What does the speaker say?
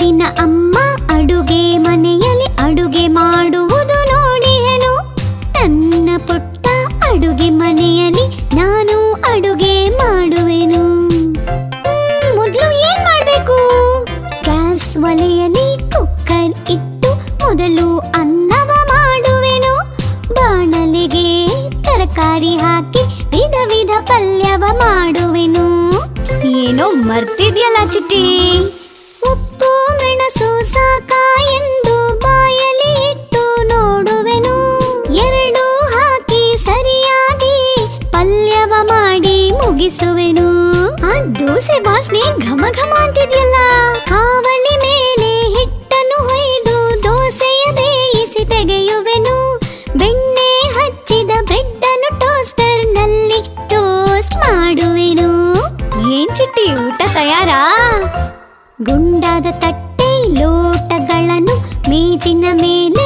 ನಿನ್ನ ಅಮ್ಮ ಅಡುಗೆ ಮನೆಯಲ್ಲಿ ಅಡುಗೆ ಮಾಡುವುದು ನೋಡಿಹೆನು. ನನ್ನ ಪುಟ್ಟ ಅಡುಗೆ ಮನೆಯಲ್ಲಿ ನಾನು ಅಡುಗೆ ಮಾಡುವೆನು. ಮೊದಲು ಏನ್ ಮಾಡ್ಬೇಕು? ಗ್ಯಾಸ್ ಒಲೆಯಲ್ಲಿ ಕುಕ್ಕರ್ ಇಟ್ಟು ಮೊದಲು ಅನ್ನವ ಮಾಡುವೆನು. ಬಾಣಲೆಗೆ ತರಕಾರಿ ಹಾಕಿ ವಿಧ ವಿಧ ಪಲ್ಯವ ಮಾಡುವೆನು. ಏನೋ ಮರ್ತಿದ್ಯಲ್ಲ ಚಿಟ್ಟಿ. ಉಪ್ಪು ಮೆಣಸು ಸಾಕ ಎಂದು ಬಾಯಲ್ಲಿ ಇಟ್ಟು ನೋಡುವೆನು. ಎರಡು ಹಾಕಿ ಸರಿಯಾಗಿ ಪಲ್ಯವ ಮಾಡಿ ಮುಗಿಸುವೆನು. ಆ ದೋಸೆ ವಾಸನೆ ಘಮ ಘಮ ಅಂತಿದ್ಯಲ್ಲ. ಕಾವಲಿ ಮೇಲೆ ಹಿಟ್ಟನ್ನು ಹೊಯ್ದು ದೋಸೆಯ ಬೇಯಿಸಿ ತೆಗೆಯುವೆನು. ಬೆಣ್ಣೆ ಹಚ್ಚಿದ ಬ್ರೆಡ್ ಅನ್ನು ಟೋಸ್ಟರ್ ನಲ್ಲಿ ಟೋಸ್ಟ್ ಮಾಡುವೆನು. ಏನ್ ಚಿಟ್ಟಿ, ಊಟ ತಯಾರಾ? ಗುಂಡಾದ ತಟ್ಟೆ ಲೋಟಗಳನ್ನು ಮೇಜಿನ ಮೇಲೆ